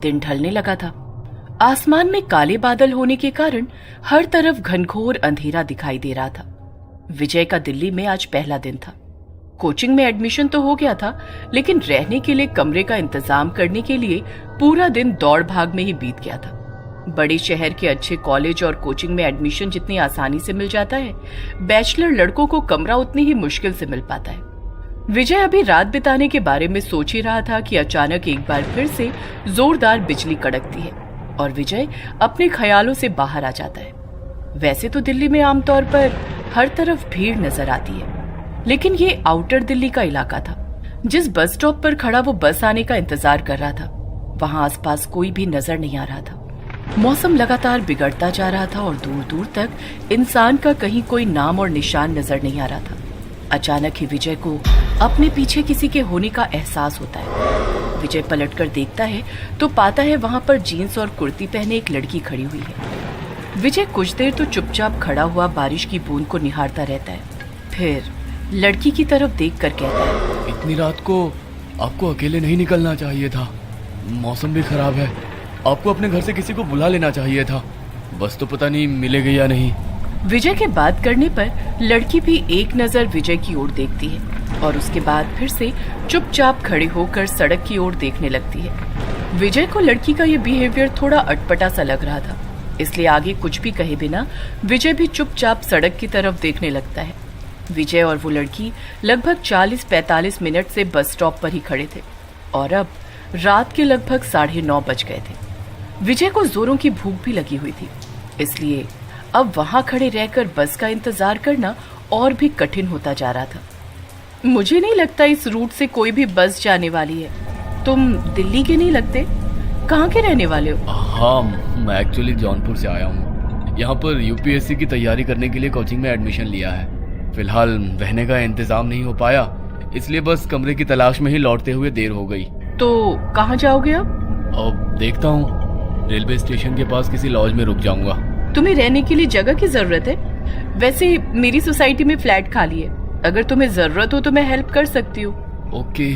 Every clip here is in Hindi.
दिन ढलने लगा था। आसमान में काले बादल होने के कारण हर तरफ घनघोर अंधेरा दिखाई दे रहा था। विजय का दिल्ली में आज पहला दिन था। कोचिंग में एडमिशन तो हो गया था, लेकिन रहने के लिए कमरे का इंतजाम करने के लिए पूरा दिन दौड़ भाग में ही बीत गया था। बड़े शहर के अच्छे कॉलेज और कोचिंग में एडमिशन जितनी आसानी से मिल जाता है, बैचलर लड़कों को कमरा उतनी ही मुश्किल से मिल पाता है। विजय अभी रात बिताने के बारे में सोच ही रहा था कि अचानक एक बार फिर से जोरदार बिजली कड़कती है और विजय अपने ख्यालों से बाहर आ जाता है। वैसे तो दिल्ली में आमतौर पर हर तरफ भीड़ नजर आती है, लेकिन ये आउटर दिल्ली का इलाका था। जिस बस स्टॉप पर खड़ा वो बस आने का इंतजार कर रहा था, वहां आसपास कोई भी नजर नहीं आ रहा था। मौसम लगातार बिगड़ता जा रहा था और दूर दूर तक इंसान का कहीं कोई नाम और निशान नजर नहीं आ रहा था। अचानक ही विजय को अपने पीछे किसी के होने का एहसास होता है। विजय पलटकर देखता है तो पाता है वहां पर जीन्स और कुर्ती पहने एक लड़की खड़ी हुई है। विजय कुछ देर तो चुपचाप खड़ा हुआ बारिश की बूंद को निहारता रहता है, फिर लड़की की तरफ देखकर कहता है, इतनी रात को आपको अकेले नहीं निकलना चाहिए था। मौसम भी खराब है, आपको अपने घर से किसी को बुला लेना चाहिए था। बस तो पता नहीं मिलेगी या नहीं। विजय के बात करने पर लड़की भी एक नजर विजय की ओर देखती है और उसके बाद फिर से चुपचाप खड़े होकर सड़क की ओर देखने लगती है। विजय को लड़की का ये बिहेवियर थोड़ा अटपटा सा लग रहा था, इसलिए आगे कुछ भी कहे बिना विजय भी चुपचाप सड़क की तरफ देखने लगता है। विजय और वो लड़की लगभग 40-45 मिनट से बस स्टॉप पर ही खड़े थे और अब रात के लगभग 9:30 बज गए थे। विजय को जोरों की भूख भी लगी हुई थी, इसलिए अब वहां खड़े रहकर बस का इंतजार करना और भी कठिन होता जा रहा था। मुझे नहीं लगता इस रूट से कोई भी बस जाने वाली है। तुम दिल्ली के नहीं लगते, कहाँ के रहने वाले हो? हाँ, मैं एक्चुअली जौनपुर से आया हूँ। यहाँ पर यूपीएससी की तैयारी करने के लिए कोचिंग में एडमिशन लिया है। फिलहाल रहने का इंतजाम नहीं हो पाया, इसलिए बस कमरे की तलाश में ही लौटते हुए देर हो गई। तो कहाँ जाओगे अब? अब देखता हूँ, रेलवे स्टेशन के पास किसी लॉज में रुक जाऊंगा। तुम्हें रहने के लिए जगह की जरूरत है? वैसे मेरी सोसाइटी में फ्लैट खाली है, अगर तुम्हें जरूरत हो तो मैं हेल्प कर सकती हूँ। ओके,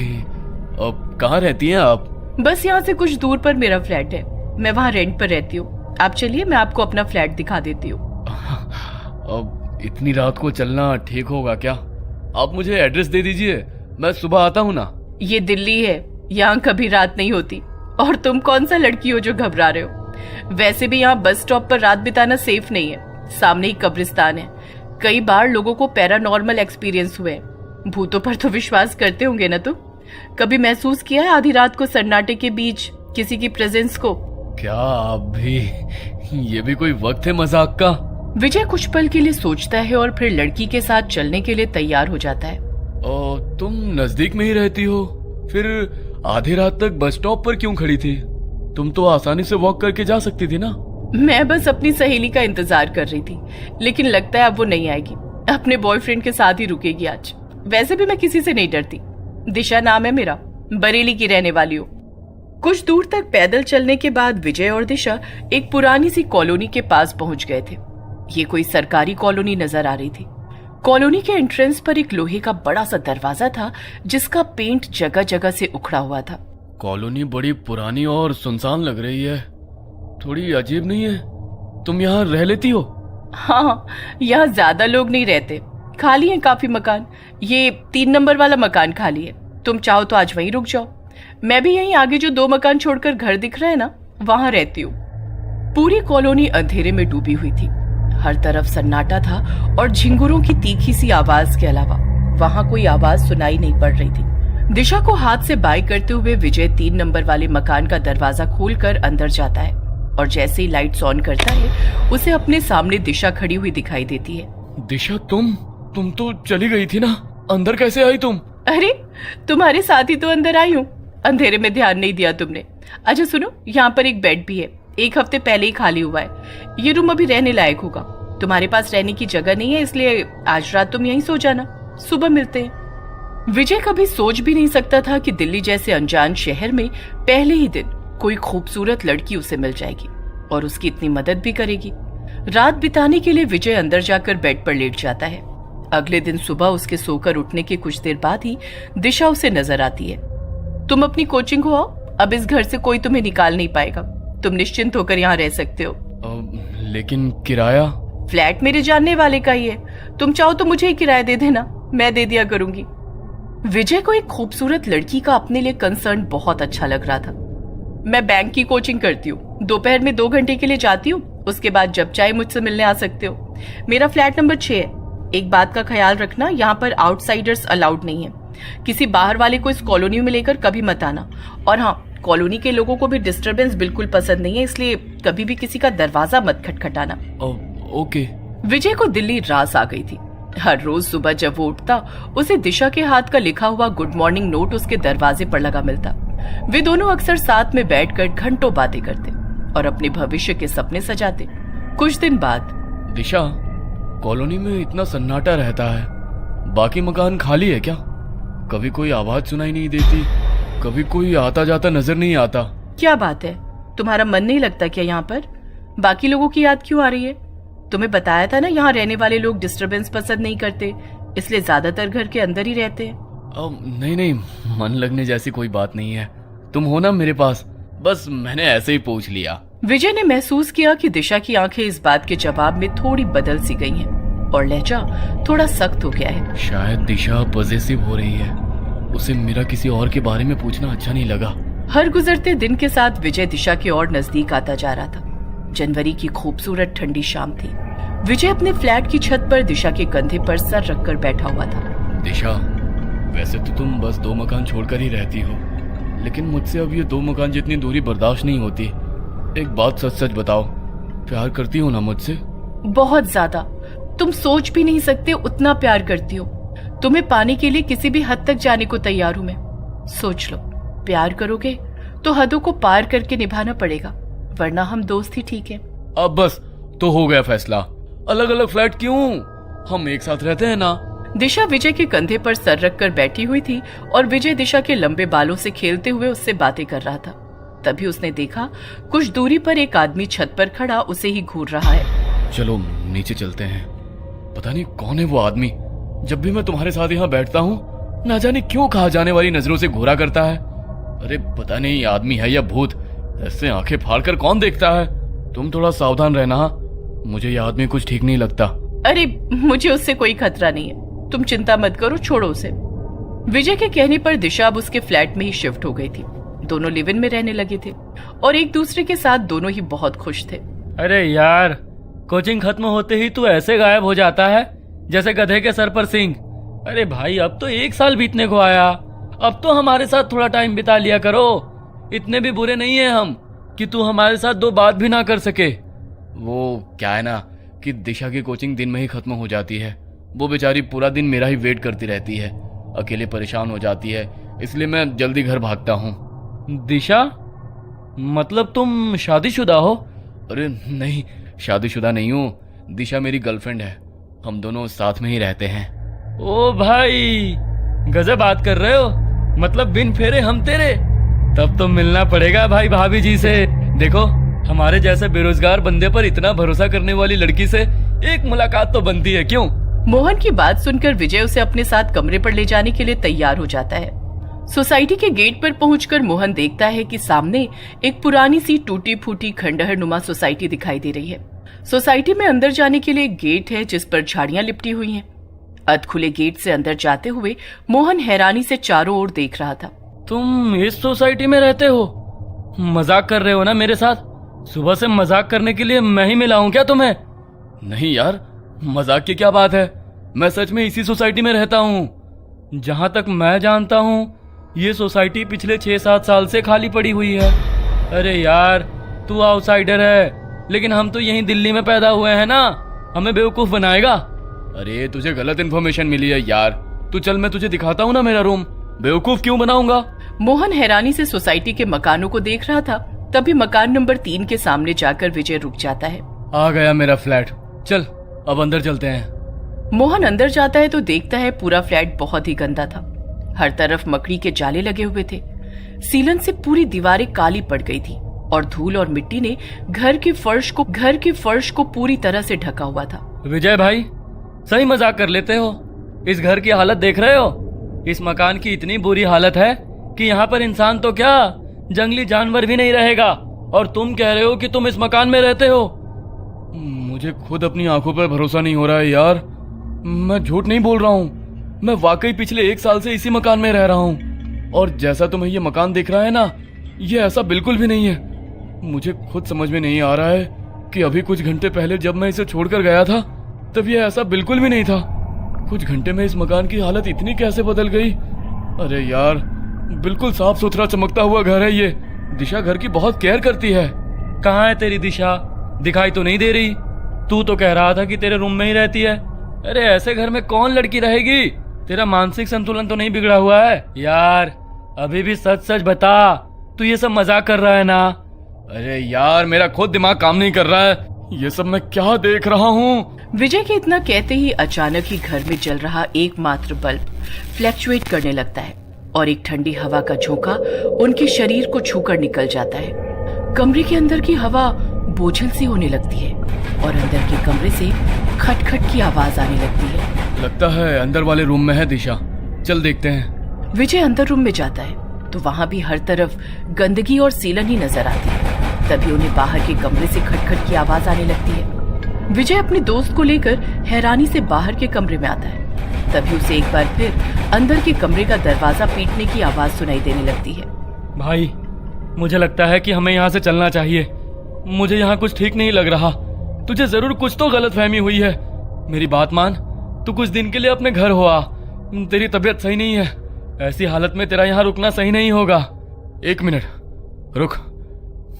अब कहाँ रहती हैं आप? बस यहाँ से कुछ दूर पर मेरा फ्लैट है, मैं वहाँ रेंट पर रहती हूँ। आप चलिए, मैं आपको अपना फ्लैट दिखा देती हूँ। अब इतनी रात को चलना ठीक होगा क्या? आप मुझे एड्रेस दे दीजिए, मैं सुबह आता हूँ ना। ये दिल्ली है, यहाँ कभी रात नहीं होती। और तुम कौन सा लड़की हो जो घबरा रहे हो? वैसे भी यहाँ बस स्टॉप पर रात बिताना सेफ नहीं है, सामने ही कब्रिस्तान है। कई बार लोगों को पैरानॉर्मल एक्सपीरियंस हुए। भूतों पर तो विश्वास करते होंगे ना तुम? कभी महसूस किया है आधी रात को सन्नाटे के बीच किसी की प्रेजेंस को? क्या आप भी, ये भी कोई वक्त है मजाक का? विजय कुछ पल के लिए सोचता है और फिर लड़की के साथ चलने के लिए तैयार हो जाता है। तुम नजदीक में ही रहती हो, फिर आधी रात तक बस स्टॉप पर क्यों खड़ी थी? तुम तो आसानी से वॉक करके जा सकती थी ना। मैं बस अपनी सहेली का इंतजार कर रही थी, लेकिन लगता है अब वो नहीं आएगी। अपने बॉयफ्रेंड के साथ ही रुकेगी आज। वैसे भी मैं किसी से नहीं डरती। दिशा नाम है मेरा, बरेली की रहने वाली हूँ। कुछ दूर तक पैदल चलने के बाद विजय और दिशा एक पुरानी सी कॉलोनी के पास पहुंच गए थे। ये कोई सरकारी कॉलोनी नजर आ रही थी। कॉलोनी के एंट्रेंस पर एक लोहे का बड़ा सा दरवाजा था, जिसका पेंट जगह जगह से उखड़ा हुआ था। कॉलोनी बड़ी पुरानी और सुनसान लग रही है, थोड़ी अजीब नहीं है? तुम यहाँ रह लेती हो? हाँ, यहाँ ज्यादा लोग नहीं रहते, खाली हैं काफी मकान। ये 3 नंबर वाला मकान खाली है, तुम चाहो तो आज वहीं रुक जाओ। मैं भी यहीं आगे जो 2 मकान छोड़कर घर दिख रहा है ना, वहां रहती हूँ। पूरी कॉलोनी अंधेरे में डूबी हुई थी। हर तरफ सन्नाटा था और झिंगुरों की तीखी सी आवाज के अलावा वहां कोई आवाज सुनाई नहीं पड़ रही थी। दिशा को हाथ से बाय करते हुए विजय 3 नंबर वाले मकान का दरवाजा खोलकर अंदर जाता है और जैसे ही लाइट्स ऑन करता है, उसे अपने सामने दिशा खड़ी हुई दिखाई देती है। दिशा, तुम तो चली गई थी ना, अंदर कैसे आई तुम? अरे, तुम्हारे साथ ही तो अंदर आई हूँ, अंधेरे में ध्यान नहीं दिया तुमने। अच्छा सुनो, यहाँ पर एक बेड भी है, 1 हफ्ते पहले ही खाली हुआ है। ये रूम अभी रहने लायक होगा। तुम्हारे पास रहने की जगह नहीं है, इसलिए आज रात तुम यहीं सो जाना, सुबह मिलते हैं। विजय कभी सोच भी नहीं सकता था कि दिल्ली जैसे अनजान शहर में पहले ही दिन कोई खूबसूरत लड़की उसे मिल जाएगी और उसकी इतनी मदद भी करेगी। रात बिताने के लिए विजय अंदर जाकर बेड पर लेट जाता है। अगले दिन सुबह उसके सोकर उठने के कुछ देर बाद ही दिशा उसे नजर आती है। तुम अपनी कोचिंग को आओ, अब इस घर से कोई तुम्हें निकाल नहीं पाएगा। तुम निश्चिंत होकर यहाँ रह सकते हो। लेकिन किराया? फ्लैट मेरे जानने वाले का ही है, तुम चाहो तो मुझे ही किराया दे देना, मैं दे दिया करूंगी। विजय को एक खूबसूरत लड़की का अपने लिए कंसर्न बहुत अच्छा लग रहा था। मैं बैंक की कोचिंग करती हूँ, दोपहर में 2 घंटे के लिए जाती हूँ, उसके बाद जब चाहे मुझसे मिलने आ सकते हो। मेरा फ्लैट नंबर 6 है। एक बात का ख्याल रखना, यहाँ पर आउटसाइडर्स अलाउड नहीं है। किसी बाहर वाले को इस कॉलोनी में लेकर कभी मत आना। और हाँ, कॉलोनी के लोगों को भी डिस्टरबेंस बिल्कुल पसंद नहीं है, इसलिए कभी भी किसी का दरवाजा मत खटखटाना। ओके। विजय को दिल्ली रास आ गई थी। हर रोज सुबह जब वो उठता, उसे दिशा के हाथ का लिखा हुआ गुड मॉर्निंग नोट उसके दरवाजे पर लगा मिलता। वे दोनों अक्सर साथ में बैठकर घंटों बातें करते और अपने भविष्य के सपने सजाते। कुछ दिन बाद, दिशा, कॉलोनी में इतना सन्नाटा रहता है, बाकी मकान खाली है क्या? कभी कोई आवाज सुनाई नहीं देती, कभी कोई आता जाता नजर नहीं आता। क्या बात है, तुम्हारा मन नहीं लगता क्या यहाँ पर? बाकी लोगों की याद क्यों आ रही है? तुम्हें बताया था ना, यहाँ रहने वाले लोग डिस्टरबेंस पसंद नहीं करते, इसलिए ज्यादातर घर के अंदर ही रहते हैं। नहीं, मन लगने जैसी कोई बात नहीं है, तुम हो ना मेरे पास, बस मैंने ऐसे ही पूछ लिया। विजय ने महसूस किया कि दिशा की आंखें इस बात के जवाब में थोड़ी बदल सी गई हैं और लहजा थोड़ा सख्त हो गया है। शायद दिशा पॉजेसिव हो रही है, उसे मेरा किसी और के बारे में पूछना अच्छा नहीं लगा। हर गुजरते दिन के साथ विजय दिशा की ओर नजदीक आता जा रहा था। जनवरी की खूबसूरत ठंडी शाम थी। विजय अपने फ्लैट की छत पर दिशा के कंधे पर सर रखकर बैठा हुआ था। दिशा, वैसे तो तुम बस 2 मकान छोड़कर ही रहती हो, लेकिन मुझसे अब ये 2 मकान जितनी दूरी बर्दाश्त नहीं होती। एक बात सच सच बताओ, प्यार करती हो ना मुझसे? बहुत ज्यादा। तुम सोच भी नहीं सकते उतना प्यार करती हो। तुम्हें पाने के लिए किसी भी हद तक जाने को तैयार हूं मैं। सोच लो, प्यार करोगे तो हदों को पार करके निभाना पड़ेगा, वरना हम दोस्त ही ठीक है। अब बस तो हो गया फैसला। अलग अलग फ्लैट क्यों, हम एक साथ रहते हैं ना। दिशा विजय के कंधे पर सर रखकर बैठी हुई थी और विजय दिशा के लंबे बालों से खेलते हुए उससे बातें कर रहा था। तभी उसने देखा कुछ दूरी पर एक आदमी छत पर खड़ा उसे ही घूर रहा है। चलो नीचे चलते हैं, पता नहीं कौन है वो आदमी। जब भी मैं तुम्हारे साथ यहाँ बैठता हूँ, ना जाने क्यों कहा जाने वाली नजरों से घूरा करता है। अरे पता नहीं आदमी है या भूत, ऐसे आंखें फाड़कर कौन देखता है। तुम थोड़ा सावधान रहना, मुझे ये आदमी कुछ ठीक नहीं लगता। अरे मुझे उससे कोई खतरा नहीं है, तुम चिंता मत करो, छोड़ो उसे। विजय के कहने पर दिशा अब उसके फ्लैट में ही शिफ्ट हो गई थी। दोनों लिव इन में रहने लगे थे और एक दूसरे के साथ दोनों ही बहुत खुश थे। अरे यार, कोचिंग खत्म होते ही तू ऐसे गायब हो जाता है जैसे गधे के सर पर सींग। अरे भाई, अब तो 1 साल बीतने को आया, अब तो हमारे साथ थोड़ा टाइम बिता लिया करो। इतने भी बुरे नहीं है हम कि तू हमारे साथ 2 बात भी ना कर सके। वो क्या है ना कि दिशा की कोचिंग दिन में ही खत्म हो जाती है। वो बेचारी पूरा दिन मेरा ही वेट करती रहती है, अकेले परेशान हो जाती है, इसलिए मैं जल्दी घर भागता हूँ। दिशा, मतलब तुम शादीशुदा हो? अरे नहीं, शादीशुदा नहीं हूँ, दिशा मेरी गर्लफ्रेंड है, हम दोनों साथ में ही रहते हैं। ओ भाई, गजब बात कर रहे हो, मतलब बिन फेरे हम तेरे। तब तो मिलना पड़ेगा भाई भाभी जी से। देखो, हमारे जैसे बेरोजगार बंदे पर इतना भरोसा करने वाली लड़की से एक मुलाकात तो बनती है, क्यों? मोहन की बात सुनकर विजय उसे अपने साथ कमरे पर ले जाने के लिए तैयार हो जाता है। सोसाइटी के गेट पर पहुंचकर मोहन देखता है कि सामने एक पुरानी सी टूटी फूटी खंडहर नुमा सोसाइटी दिखाई दे रही है। सोसाइटी में अंदर जाने के लिए एक गेट है जिस पर झाड़ियां लिपटी हुई हैं। अध खुले गेट से अंदर जाते हुए मोहन हैरानी से चारों ओर देख रहा था। तुम इस सोसाइटी में रहते हो? मजाक कर रहे हो ना मेरे साथ? सुबह से मजाक करने के लिए मैं ही मिला हूं क्या तुम्हें? नहीं यार, मजाक की क्या बात है, मैं सच में इसी सोसाइटी में रहता हूँ। जहां तक मैं जानता हूँ, ये सोसाइटी पिछले 6-7 साल से खाली पड़ी हुई है। अरे यार, तू आउटसाइडर है, लेकिन हम तो यहीं दिल्ली में पैदा हुए हैं ना, हमें बेवकूफ बनाएगा? अरे तुझे गलत इन्फॉर्मेशन मिली है यार, तू चल मैं तुझे दिखाता हूँ ना मेरा रूम, बेवकूफ क्यों बनाऊंगा। मोहन हैरानी से सोसाइटी के मकानों को देख रहा था, तभी मकान नंबर 3 के सामने जाकर विजय रुक जाता है। आ गया मेरा फ्लैट, चल अब अंदर चलते हैं। मोहन अंदर जाता है तो देखता है पूरा फ्लैट बहुत ही गंदा था। हर तरफ मकड़ी के जाले लगे हुए थे, सीलन से पूरी दीवारें काली पड़ गई थी और धूल और मिट्टी ने घर के फर्श को पूरी तरह से ढका हुआ था। विजय भाई, सही मजाक कर लेते हो? इस घर की हालत देख रहे हो? इस मकान की इतनी बुरी हालत है कि यहाँ पर इंसान तो क्या, जंगली जानवर भी नहीं रहेगा। और तुम कह रहे हो कि तुम इस मकान में रहते हो। मुझे खुद अपनी आंखों पर भरोसा नहीं हो रहा है यार। मैं झूठ नहीं बोल रहा हूँ, मैं वाकई पिछले 1 साल से इसी मकान में रह रहा हूँ। और जैसा तुम्हें ये मकान दिख रहा है ना, ये ऐसा बिल्कुल भी नहीं है। मुझे खुद समझ में नहीं आ रहा है कि अभी कुछ घंटे पहले जब मैं इसे छोड़कर गया था तब ये ऐसा बिल्कुल भी नहीं था। कुछ घंटे में इस मकान की हालत इतनी कैसे बदल गई। अरे यार, बिल्कुल साफ सुथरा चमकता हुआ घर है ये। दिशा घर की बहुत केयर करती है। कहाँ है तेरी दिशा? दिखाई तो नहीं दे रही। तू तो कह रहा था कि तेरे रूम में ही रहती है। अरे ऐसे घर में कौन लड़की रहेगी? तेरा मानसिक संतुलन तो नहीं बिगड़ा हुआ है? यार अभी भी सच सच बता, तू ये सब मजाक कर रहा है ना? अरे यार, मेरा खुद दिमाग काम नहीं कर रहा है। ये सब मैं क्या देख रहा हूँ? विजय के इतना कहते ही अचानक ही घर में जल रहा एकमात्र बल्ब फ्लैक्चुएट करने लगता है और एक ठंडी हवा का झोंका उनके शरीर को छूकर निकल जाता है। कमरे के अंदर की हवा बोझिल सी होने लगती है और अंदर के कमरे से खटखट की आवाज आने लगती है। लगता है अंदर वाले रूम में है दिशा, चल देखते हैं। विजय अंदर रूम में जाता है तो वहाँ भी हर तरफ गंदगी और सीलन ही नजर आती है। तभी उन्हें बाहर के कमरे से खटखट की आवाज आने लगती है। विजय अपने दोस्त को लेकर हैरानी से बाहर के कमरे में आता है। तभी उसे एक बार फिर अंदर के कमरे का दरवाजा पीटने की आवाज सुनाई देने लगती है। भाई, मुझे लगता है कि हमें यहाँ से चलना चाहिए। मुझे यहाँ कुछ ठीक नहीं लग रहा। तुझे जरूर कुछ तो गलतफहमी हुई है। मेरी बात मान, तू कुछ दिन के लिए अपने घर हो आ। तेरी तबीयत सही नहीं है। ऐसी हालत में तेरा यहाँ रुकना सही नहीं होगा। 1 मिनट रुक,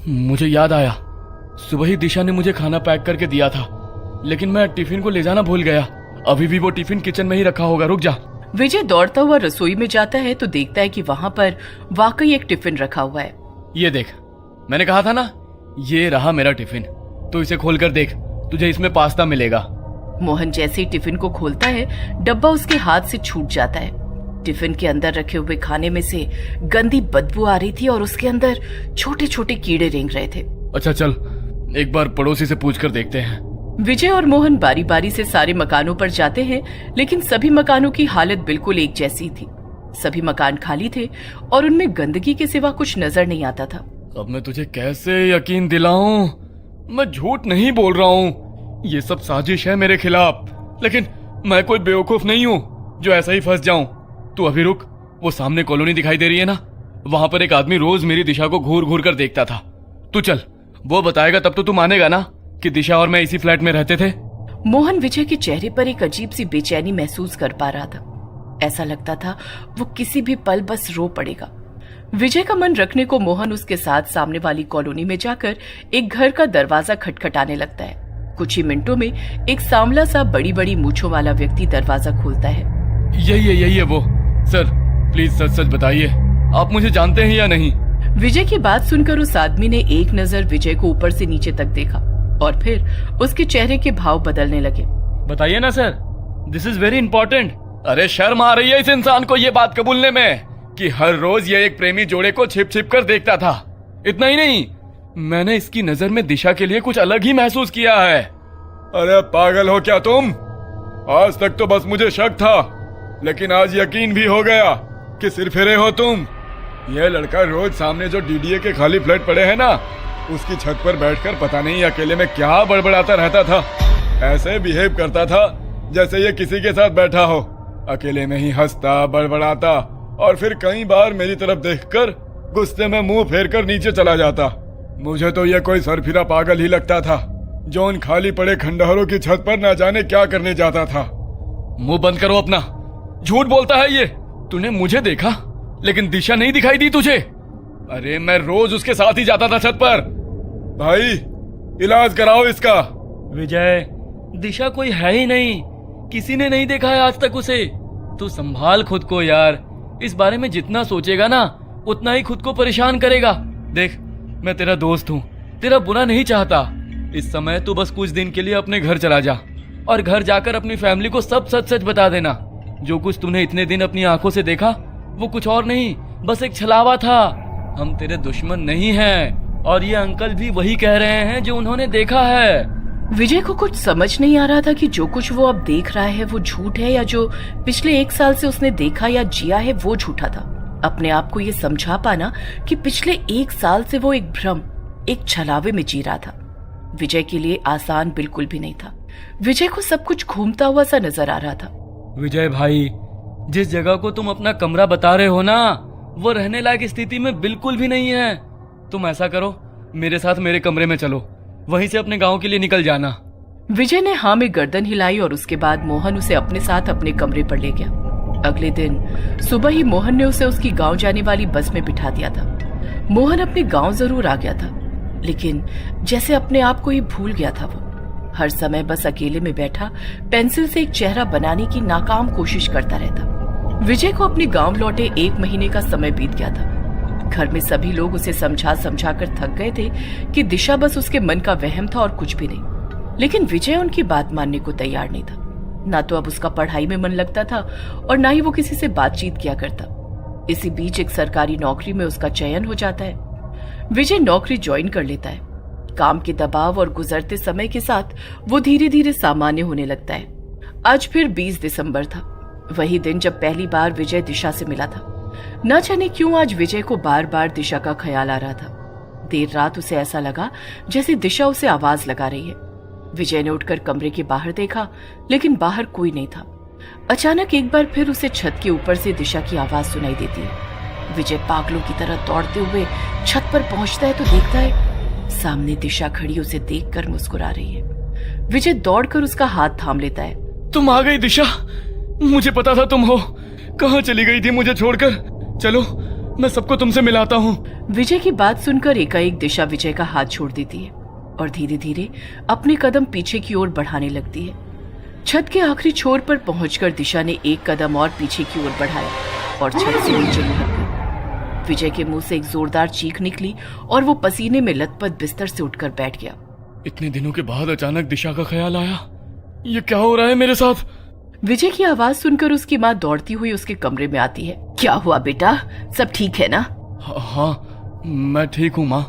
मुझे याद आया। सुबह ही दिशा ने मुझे खाना पैक करके दिया था, लेकिन मैं टिफिन को ले जाना भूल गया। अभी भी वो टिफिन किचन में ही रखा होगा, रुक जा। विजय दौड़ता हुआ रसोई में जाता है तो देखता है कि वहाँ पर वाकई एक टिफिन रखा हुआ है। ये देख, मैंने कहा था ना, ये रहा मेरा टिफिन। तो इसे खोलकर देख, तुझे इसमें पास्ता मिलेगा। मोहन जैसे ही टिफिन को खोलता है, डब्बा उसके हाथ से छूट जाता है। टिफिन के अंदर रखे हुए खाने में से गंदी बदबू आ रही थी और उसके अंदर छोटे छोटे कीड़े रेंग रहे थे। अच्छा चल, एक बार पड़ोसी से पूछकर देखते हैं। विजय और मोहन बारी बारी से सारे मकानों पर जाते हैं, लेकिन सभी मकानों की हालत बिल्कुल एक जैसी थी। सभी मकान खाली थे और उनमें गंदगी के सिवा कुछ नजर नहीं आता था। अब मैं तुझे कैसे यकीन दिलाऊं? मैं झूठ नहीं बोल रहा हूँ। ये सब साजिश है मेरे खिलाफ, लेकिन मैं कोई बेवकूफ नहीं हूँ जो ऐसा ही फंस जाऊं। तू अभी रुक, वो सामने कॉलोनी दिखाई दे रही है ना, वहां पर एक आदमी रोज मेरी दिशा को घूर घूर कर देखता था। तू चल, वो बताएगा तब तो तू मानेगा ना कि दिशा और मैं इसी फ्लैट में रहते थे। मोहन विजय के चेहरे पर एक अजीब सी बेचैनी महसूस कर पा रहा था। ऐसा लगता था वो किसी भी पल बस रो पड़ेगा। विजय का मन रखने को मोहन उसके साथ सामने वाली कॉलोनी में जाकर एक घर का दरवाजा खटखटाने लगता है। कुछ ही मिनटों में एक सांवला सा बड़ी बड़ी मूंछों वाला व्यक्ति दरवाजा खोलता है। यही है वो। सर प्लीज सच सच बताइए, आप मुझे जानते हैं या नहीं? विजय की बात सुनकर उस आदमी ने एक नजर विजय को ऊपर से नीचे तक देखा और फिर उसके चेहरे के भाव बदलने लगे। बताइए ना sir, this is very important. अरे शर्म आ रही है इस इंसान को ये बात कबूलने में कि हर रोज ये एक प्रेमी जोड़े को छिप छिप कर देखता था। इतना ही नहीं, मैंने इसकी नजर में दिशा के लिए कुछ अलग ही महसूस किया है। अरे पागल हो क्या तुम? आज तक तो बस मुझे शक था, लेकिन आज यकीन भी हो गया कि सिरफिरे हो तुम। यह लड़का रोज सामने जो डीडीए के खाली फ्लैट पड़े हैं ना, उसकी छत पर बैठकर पता नहीं अकेले में क्या बड़बड़ाता रहता था। ऐसे बिहेव करता था जैसे ये किसी के साथ बैठा हो। अकेले में ही हंसता, बड़बड़ाता और फिर कई बार मेरी तरफ देखकर गुस्से में मुंह फेरकर नीचे चला जाता। मुझे तो ये कोई सरफिरा पागल ही लगता था जो उन खाली पड़े खंडहरों की छत पर न जाने क्या करने जाता था। मुंह बंद करो अपना, झूठ बोलता है ये। तूने मुझे देखा लेकिन दिशा नहीं दिखाई दी तुझे? अरे मैं रोज उसके साथ ही जाता था छत पर। भाई इलाज कराओ इसका। विजय, दिशा कोई है ही नहीं, किसी ने नहीं देखा है आज तक उसे। तू संभाल खुद को यार, इस बारे में जितना सोचेगा ना उतना ही खुद को परेशान करेगा। देख, मैं तेरा दोस्त हूँ, तेरा बुरा नहीं चाहता। इस समय तू बस कुछ दिन के लिए अपने घर चला जा और घर जाकर अपनी फैमिली को सब सच सच बता देना। जो कुछ तूने इतने दिन अपनी आंखों से देखा वो कुछ और नहीं, बस एक छलावा था। हम तेरे दुश्मन नहीं हैं और ये अंकल भी वही कह रहे हैं जो उन्होंने देखा है। विजय को कुछ समझ नहीं आ रहा था कि जो कुछ वो अब देख रहा है वो झूठ है या जो पिछले 1 साल से उसने देखा या जिया है वो झूठा था। अपने आप को ये समझा पाना कि पिछले 1 साल से वो एक भ्रम, एक छलावे में जी रहा था, विजय के लिए आसान बिल्कुल भी नहीं था। विजय को सब कुछ घूमता हुआ सा नजर आ रहा था। विजय भाई, जिस जगह को तुम अपना कमरा बता रहे हो ना, वो रहने लायक स्थिति में बिल्कुल भी नहीं है। तुम ऐसा करो, मेरे साथ मेरे कमरे में चलो, वहीं से अपने गांव के लिए निकल जाना। विजय ने हाँ में गर्दन हिलाई और उसके बाद मोहन उसे अपने साथ अपने कमरे पर ले गया। अगले दिन सुबह ही मोहन ने उसे उसकी गांव जाने वाली बस में बिठा दिया था। मोहन अपने गांव जरूर आ गया था, लेकिन जैसे अपने आप को ही भूल गया था। वो हर समय बस अकेले में बैठा पेंसिल से एक चेहरा बनाने की नाकाम कोशिश करता रहता। विजय को अपने गांव लौटे 1 महीने का समय बीत गया था। घर में सभी लोग उसे समझा समझा कर थक गए थे कि दिशा बस उसके मन का वहम था और कुछ भी नहीं। लेकिन विजय उनकी बात मानने को तैयार नहीं था। ना तो अब उसका पढ़ाई में मन लगता था और ना ही वो किसी से बातचीत किया करता। इसी बीच एक सरकारी नौकरी में उसका चयन हो जाता है। विजय नौकरी ज्वाइन कर लेता है। काम के दबाव और गुजरते समय के साथ वो धीरे धीरे सामान्य होने लगता है। आज फिर 20 दिसंबर था, वही दिन जब पहली बार विजय दिशा से मिला था। न जाने क्यों आज विजय को बार बार दिशा का ख्याल आ रहा था। देर रात उसे ऐसा लगा जैसे दिशा उसे आवाज लगा रही है। विजय ने उठकर कमरे के बाहर देखा, लेकिन बाहर कोई नहीं था। अचानक एक बार फिर उसे छत के ऊपर से दिशा की आवाज सुनाई देती है। विजय पागलों की तरह दौड़ते हुए छत पर पहुंचता है तो देखता है सामने दिशा खड़ी उसे देखकर मुस्कुरा रही है। विजय दौड़कर उसका हाथ थाम लेता है। तुम आ गई दिशा, मुझे पता था तुम हो। कहाँ चली गई थी मुझे छोड़कर? चलो मैं सबको तुमसे मिलाता हूँ। विजय की बात सुनकर एकाएक दिशा विजय का हाथ छोड़ देती है और धीरे धीरे अपने कदम पीछे की ओर बढ़ाने लगती है। छत के आखिरी छोर पर पहुंचकर दिशा ने एक कदम और पीछे की ओर बढ़ाया और छत से नीचे लुढ़क गई। विजय के मुंह से एक जोरदार चीख निकली और वो पसीने में लथपथ बिस्तर से उठकर बैठ गया। इतने दिनों के बाद अचानक दिशा का ख्याल आया। ये क्या हो रहा है मेरे साथ? विजय की आवाज सुनकर उसकी माँ दौड़ती हुई उसके कमरे में आती है। क्या हुआ बेटा, सब ठीक है ना? हाँ, मैं ठीक हूँ माँ,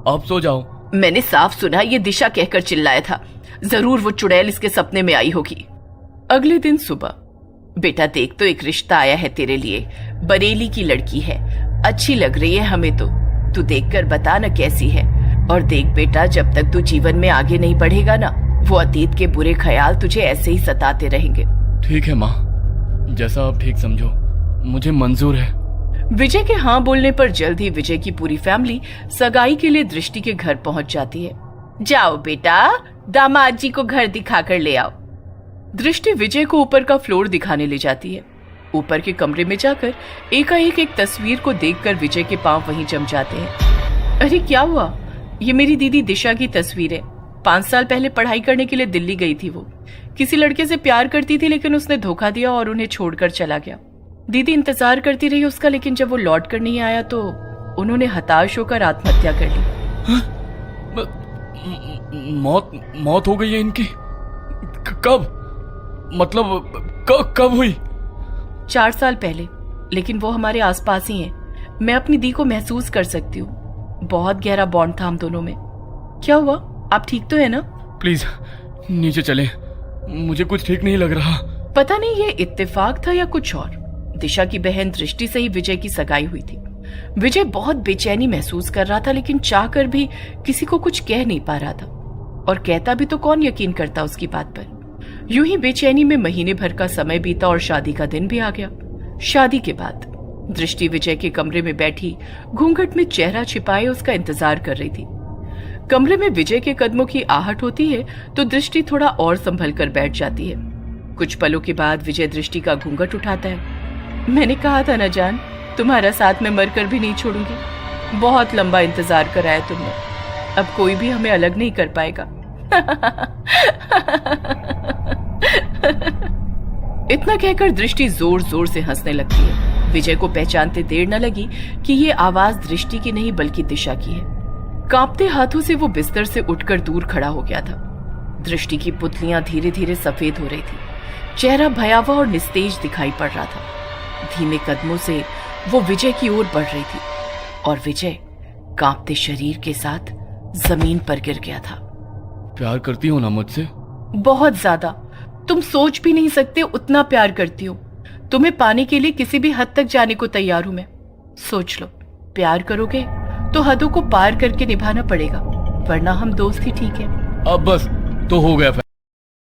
आप सो जाओ। मैंने साफ सुना ये दिशा कहकर चिल्लाया था। जरूर वो चुड़ैल इसके सपने में आई होगी। अगले दिन सुबह, बेटा देख तो एक रिश्ता आया है तेरे लिए। बरेली की लड़की है, अच्छी लग रही है हमें तो। तू देखकर बता ना कैसी है। और देख बेटा, जब तक तू जीवन में आगे नहीं बढ़ेगा ना, वो अतीत के बुरे ख्याल तुझे ऐसे ही सताते रहेंगे। ठीक है माँ, जैसा आप ठीक समझो, मुझे मंजूर है। विजय के हाँ बोलने पर जल्द ही विजय की पूरी फैमिली सगाई के लिए दृष्टि के घर पहुंच जाती है। जाओ बेटा, दामाद जी को घर दिखा कर ले आओ। दृष्टि विजय को ऊपर का फ्लोर दिखाने ले जाती है। ऊपर के कमरे में जाकर एकाएक एक तस्वीर को देखकर विजय के पांव वहीं जम जाते हैं। अरे क्या हुआ? ये मेरी दीदी दिशा की तस्वीर है। 5 साल पहले पढ़ाई करने के लिए दिल्ली गई थी। वो किसी लड़के से प्यार करती थी, लेकिन उसने धोखा दिया और उन्हें छोड़कर चला गया। दीदी इंतजार करती रही उसका, लेकिन जब वो लौट कर नहीं आया तो उन्होंने हताश होकर आत्महत्या कर ली। मौत हो गई है इनकी? कब? मतलब कब हुई? 4 साल पहले, लेकिन वो हमारे आसपास ही हैं। मैं अपनी दी को महसूस कर सकती हूँ। बहुत गहरा बॉन्ड था हम दोनों में। क्या हुआ, आप ठीक तो है ना? प्लीज नीचे चलें, मुझे कुछ ठीक नहीं लग रहा। पता नहीं ये इत्तेफाक था या कुछ और। दिशा की बहन दृष्टि से ही विजय की सगाई हुई थी। विजय बहुत बेचैनी महसूस कर रहा था, लेकिन चाहकर भी किसी को कुछ कह नहीं पा रहा था। और कहता भी तो कौन यकीन करता उसकी बात पर। यूं ही बेचैनी में महीने भर का समय बीता और शादी का दिन भी आ गया। शादी के बाद दृष्टि विजय के कमरे में बैठी घूंघट में चेहरा छिपाए उसका इंतजार कर रही थी। कमरे में विजय के कदमों की आहट होती है तो दृष्टि थोड़ा और संभल कर बैठ जाती है। कुछ पलों के बाद विजय दृष्टि का घूंघट उठाता है। मैंने कहा था ना जान, तुम्हारा साथ में मरकर भी नहीं छोड़ूंगी। बहुत लंबा इंतजार कराया तुमने, अब कोई भी हमें अलग नहीं कर पाएगा। इतना कहकर दृष्टि जोर जोर से हंसने लगती है। विजय को पहचानते देर न लगी कि ये आवाज दृष्टि की नहीं बल्कि दिशा की है। कांपते हाथों से वो बिस्तर से उठकर दूर खड़ा हो गया था। दृष्टि की पुतलियां धीरे धीरे सफेद हो रही थी। चेहरा भयावह और निस्तेज दिखाई पड़ रहा था। धीमे कदमों से वो विजय की ओर बढ़ रही थी और विजय कांपते शरीर के साथ जमीन पर गिर गया था। प्यार करती हो ना मुझसे? बहुत ज्यादा। तुम सोच भी नहीं सकते उतना प्यार करती हूँ। तुम्हें पाने के लिए किसी भी हद तक जाने को तैयार हूं मैं। सोच लो, प्यार करोगे तो हदों को पार करके निभाना पड़ेगा, वरना हम दोस्त ही ठीक है। अब बस तो हो गया